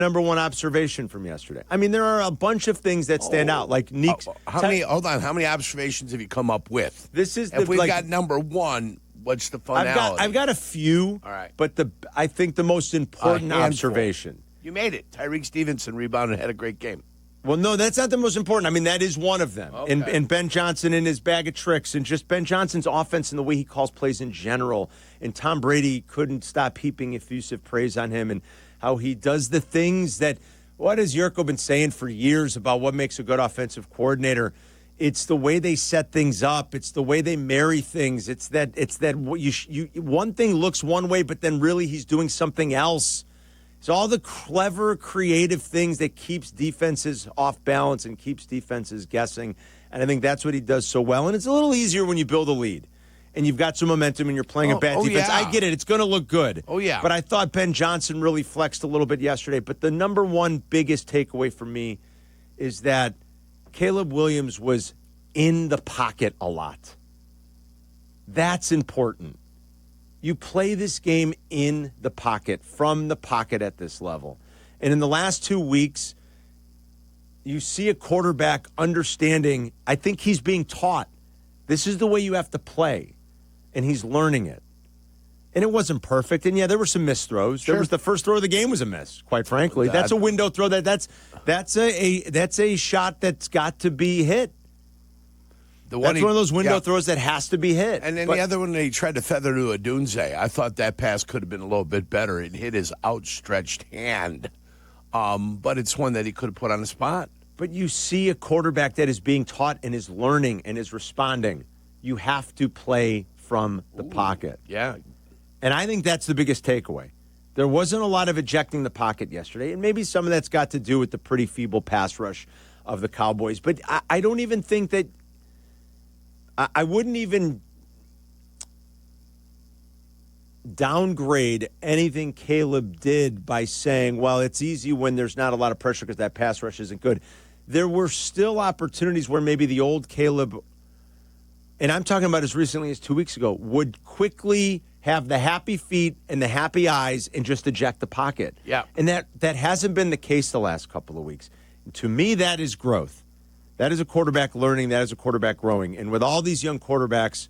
number one observation from yesterday. I mean, there are a bunch of things that stand out. Like Neek's. How many observations have you come up with? If we've got number one, what's the finality? I've got a few. All right. But I think the most important observation. You made it. Tyreek Stevenson rebounded and had a great game. Well, no, that's not the most important. I mean, that is one of them. Okay. And Ben Johnson and his bag of tricks, and just Ben Johnson's offense and the way he calls plays in general. And Tom Brady couldn't stop heaping effusive praise on him and how he does the things that, what has Jurko been saying for years about what makes a good offensive coordinator? It's the way they set things up. It's the way they marry things. It's that one thing looks one way, but then really he's doing something else. It's all the clever, creative things that keeps defenses off balance and keeps defenses guessing. And I think that's what he does so well. And it's a little easier when you build a lead and you've got some momentum and you're playing a bad defense. Yeah. I get it. It's going to look good. Oh, yeah. But I thought Ben Johnson really flexed a little bit yesterday. But the number one biggest takeaway for me is that Caleb Williams was in the pocket a lot. That's important. You play this game in the pocket, from the pocket at this level. And in the last 2 weeks, you see a quarterback understanding, I think he's being taught, this is the way you have to play. And he's learning it. And it wasn't perfect. And, yeah, there were some missed throws. Sure. There was the first throw of the game was a miss, quite frankly. That's a window throw. That's a shot that's got to be hit. That's one of those window throws that has to be hit. And then the other one, he tried to feather to Odunze. I thought that pass could have been a little bit better. It hit his outstretched hand. But it's one that he could have put on the spot. But you see a quarterback that is being taught and is learning and is responding. You have to play from the pocket. Yeah. And I think that's the biggest takeaway. There wasn't a lot of ejecting the pocket yesterday, and maybe some of that's got to do with the pretty feeble pass rush of the Cowboys. But I don't even think that I wouldn't even downgrade anything Caleb did by saying, well, it's easy when there's not a lot of pressure because that pass rush isn't good. There were still opportunities where maybe the old Caleb, and I'm talking about as recently as 2 weeks ago, would quickly have the happy feet and the happy eyes and just eject the pocket. Yeah. And that hasn't been the case the last couple of weeks. And to me, that is growth. That is a quarterback learning. That is a quarterback growing. And with all these young quarterbacks,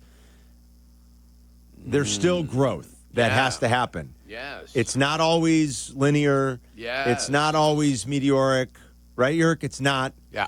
there's still growth that has to happen. Yes. It's not always linear. Yes. It's not always meteoric. Right, Yerk? It's not. Yeah.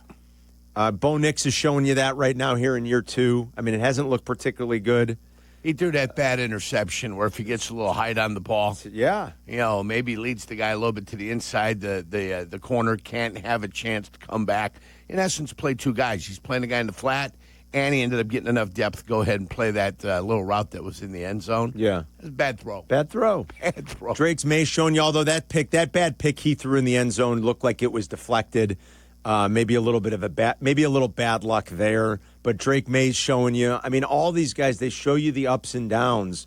Bo Nix is showing you that right now here in year 2. I mean, it hasn't looked particularly good. He threw that bad interception where if he gets a little height on the ball, maybe leads the guy a little bit to the inside. The corner can't have a chance to come back. In essence, play two guys. He's playing the guy in the flat, and he ended up getting enough depth to go ahead and play that little route that was in the end zone. Yeah. It was a bad throw. Bad throw. Bad throw. Drake's May showing you, although that bad pick he threw in the end zone looked like it was deflected. Maybe a little bit of maybe a little bad luck there. But Drake May's showing you. I mean, all these guys, they show you the ups and downs.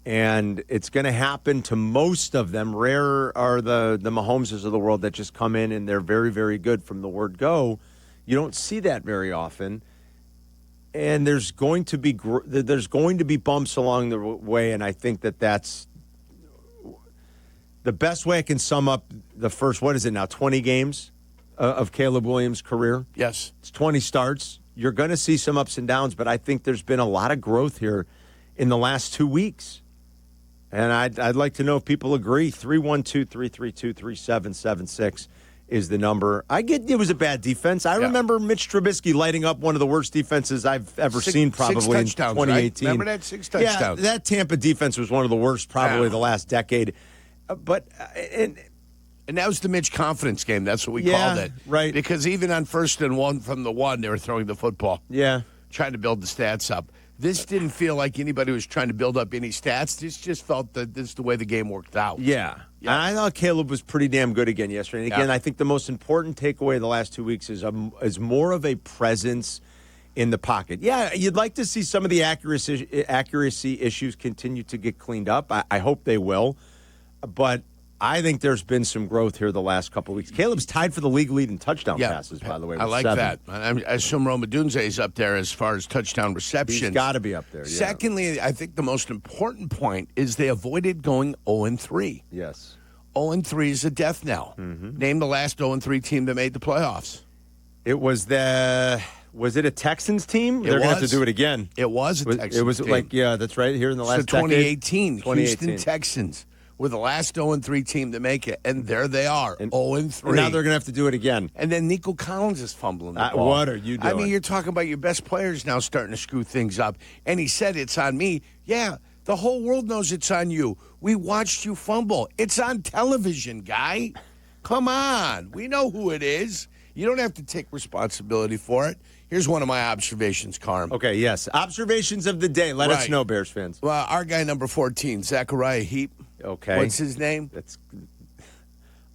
And it's going to happen to most of them. Rare are the Mahomeses of the world that just come in and they're very, very good from the word go. You don't see that very often. And there's going to be bumps along the way. And I think that's the best way I can sum up the first, 20 games of Caleb Williams' career? Yes. It's 20 starts. You're going to see some ups and downs, but I think there's been a lot of growth here in the last 2 weeks. And I'd like to know if people agree. 312-332-3776 is the number. I get it was a bad defense. I remember Mitch Trubisky lighting up one of the worst defenses I've ever seen probably in 2018. Right? Remember that? 6 touchdowns. Yeah, that Tampa defense was one of the worst probably the last decade. And that was the Mitch confidence game. That's what we called it. Right. Because even on 1st and 1 from the 1, they were throwing the football. Yeah. Trying to build the stats up. This didn't feel like anybody was trying to build up any stats. This just felt that this is the way the game worked out. Yeah. And I thought Caleb was pretty damn good again yesterday. And again, I think the most important takeaway of the last 2 weeks is more of a presence in the pocket. Yeah, you'd like to see some of the accuracy issues continue to get cleaned up. I hope they will. But I think there's been some growth here the last couple of weeks. Caleb's tied for the league lead in touchdown passes, by the way. I like 7. that. I assume Rome Odunze is up there as far as touchdown receptions. He's got to be up there, yeah. Secondly, I think the most important point is they avoided going 0-3. Yes. 0-3 is a death knell. Mm-hmm. Name the last 0-3 team that made the playoffs. It was was it a Texans team? They're going to have to do it again. It was a Texans team. It was that's right, here in the last 2018, decade. Houston Texans were the last 0-3 team to make it, and there they are, 0-3. And now they're going to have to do it again. And then Nico Collins is fumbling the ball. What are you doing? I mean, you're talking about your best players now starting to screw things up. And he said, it's on me. Yeah, the whole world knows it's on you. We watched you fumble. It's on television, guy. Come on. We know who it is. You don't have to take responsibility for it. Here's one of my observations, Carm. Okay, yes. Observations of the day. Let us know, Bears fans. Well, our guy number 14, Zachariah Heap. Okay. What's his name? That's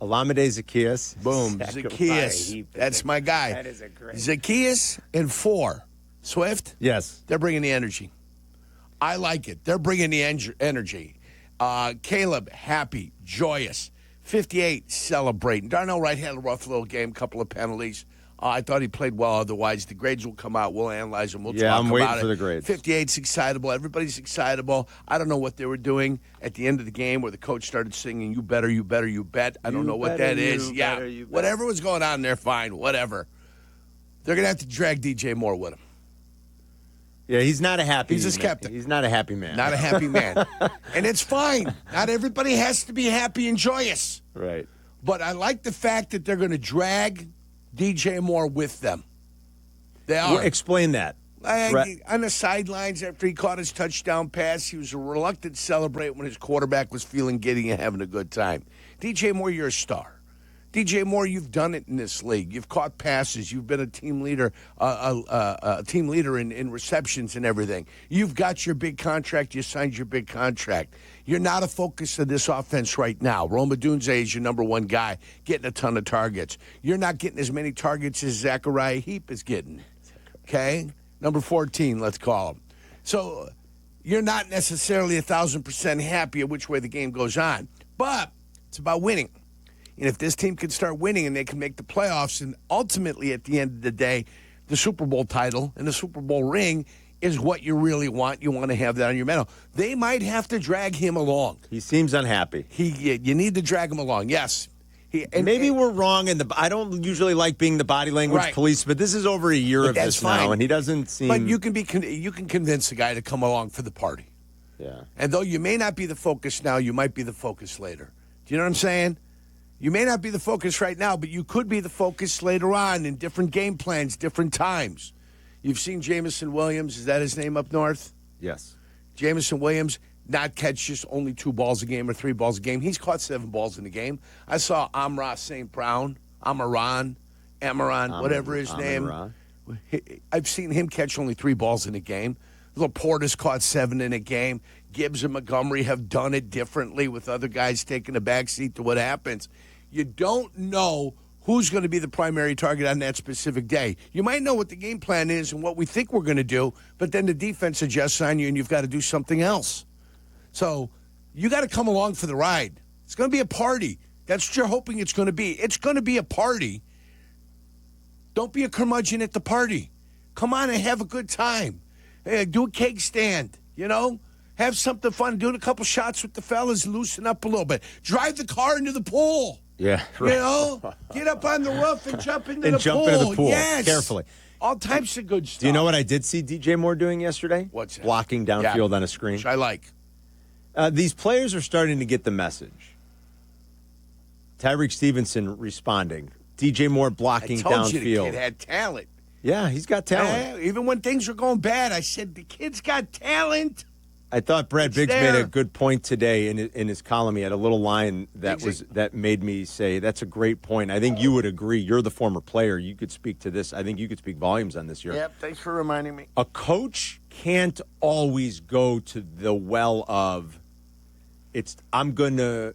Olamide Zacchaeus. Boom. Zacchaeus. That's my guy. That is a great. Zacchaeus and 4. Swift? Yes. They're bringing the energy. I like it. They're bringing the energy. Caleb, happy, joyous. 58, celebrating. Darnell Wright had a rough little game, couple of penalties. I thought he played well otherwise. The grades will come out. We'll analyze them. We'll talk about it. I'm waiting for the grades. 58's excitable. Everybody's excitable. I don't know what they were doing at the end of the game where the coach started singing, you better, you better, you bet. I don't know what that is. Yeah, whatever was going on there, fine, whatever. They're going to have to drag DJ Moore with him. Yeah, he's not a happy man. He's a skeptic. He's not a happy man. Not a happy man. And it's fine. Not everybody has to be happy and joyous. Right. But I like the fact that they're going to drag DJ Moore with them. They are. Well, explain that. On the sidelines after he caught his touchdown pass, he was reluctant to celebrate when his quarterback was feeling giddy and having a good time. DJ Moore, you're a star. DJ Moore, you've done it in this league. You've caught passes. You've been a team leader, in receptions and everything. You've got your big contract. You signed your big contract. You're not a focus of this offense right now. Roma Dunze is your number one guy, getting a ton of targets. You're not getting as many targets as Zachariah Heap is getting. Okay? Number 14, let's call him. So you're not necessarily 1,000% happy at which way the game goes on. But it's about winning. And if this team can start winning and they can make the playoffs, and ultimately at the end of the day, the Super Bowl title and the Super Bowl ring is what you really want. You want to have that on your medal. They might have to drag him along. He seems unhappy. You need to drag him along, yes. Maybe we're wrong, I don't usually like being the body language police, but this is over a year of this now, and he doesn't seem. But you can convince the guy to come along for the party. Yeah. And though you may not be the focus now, you might be the focus later. Do you know what I'm saying? You may not be the focus right now, but you could be the focus later on in different game plans, different times. You've seen Jamison Williams. Is that his name up north? Yes. Jamison Williams not catch just only 2 balls a game or 3 balls a game. He's caught 7 balls in a game. I saw Amra St. Brown, Amaran, whatever his name. I've seen him catch only 3 balls in a game. Laporta's caught 7 in a game. Gibbs and Montgomery have done it differently with other guys taking a backseat to what happens. You don't know who's going to be the primary target on that specific day. You might know what the game plan is and what we think we're going to do, but then the defense adjusts on you and you've got to do something else. So you got to come along for the ride. It's going to be a party. That's what you're hoping it's going to be. It's going to be a party. Don't be a curmudgeon at the party. Come on and have a good time. Hey, do a cake stand, Have something fun. Do a couple shots with the fellas. Loosen up a little bit. Drive the car into the pool. Yeah, right. Get up on the roof and jump into the pool. Into the pool. Yes. Carefully. All types of good stuff. Do you know what I did see DJ Moore doing yesterday? What's that? Blocking downfield on a screen. Which I like. These players are starting to get the message. Tyreek Stevenson responding. DJ Moore blocking downfield. I told you the kid had talent. Yeah, he's got talent. Even when things were going bad, I said, the kid's got talent. I thought Brad Biggs made a good point today in his column. He had a little line that made me say, that's a great point. I think you would agree. You're the former player. You could speak to this. I think you could speak volumes on this year. Yep, thanks for reminding me. A coach can't always go to the well of, I'm gonna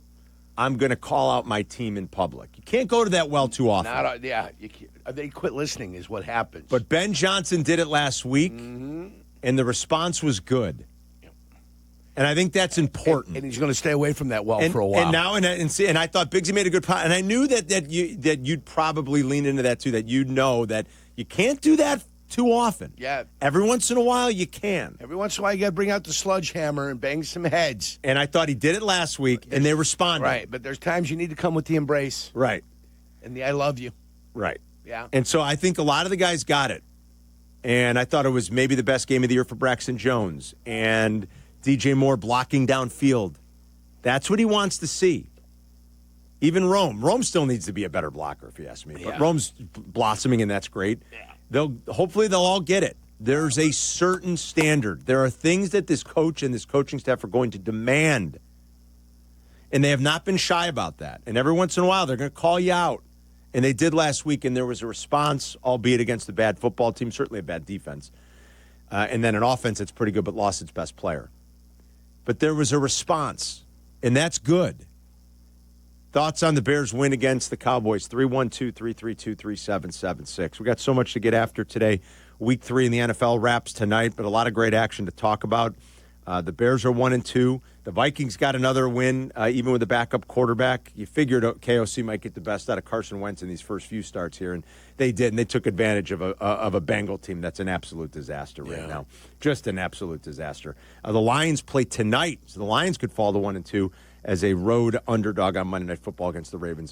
call out my team in public. You can't go to that well too often. They quit listening is what happens. But Ben Johnson did it last week, and the response was good. And I think that's important. And he's going to stay away from that well for a while. And now, and I thought Biggsy made a good point. And I knew that you'd probably lean into that too. That that you can't do that too often. Yeah. Every once in a while, you can. Every once in a while, you got to bring out the sledgehammer and bang some heads. And I thought he did it last week, and they responded. Right, but there's times you need to come with the embrace. Right. And the I love you. Right. Yeah. And so I think a lot of the guys got it. And I thought it was maybe the best game of the year for Braxton Jones. And DJ Moore blocking downfield. That's what he wants to see. Even Rome. Rome still needs to be a better blocker, if you ask me. But Rome's blossoming, and that's great. Yeah. Hopefully they'll all get it. There's a certain standard. There are things that this coach and this coaching staff are going to demand. And they have not been shy about that. And every once in a while, they're going to call you out. And they did last week, and there was a response, albeit against a bad football team, certainly a bad defense. And then an offense that's pretty good but lost its best player. But there was a response, and that's good. Thoughts on the Bears' win against the Cowboys, 312-332-3776. We got so much to get after today. Week 3 in the NFL wraps tonight, but a lot of great action to talk about. The Bears are 1-2. The Vikings got another win, even with a backup quarterback. You figured KOC might get the best out of Carson Wentz in these first few starts here, and they did, and they took advantage of a Bengal team that's an absolute disaster right now. Just an absolute disaster. The Lions play tonight, so the Lions could fall to 1-2 as a road underdog on Monday Night Football against the Ravens.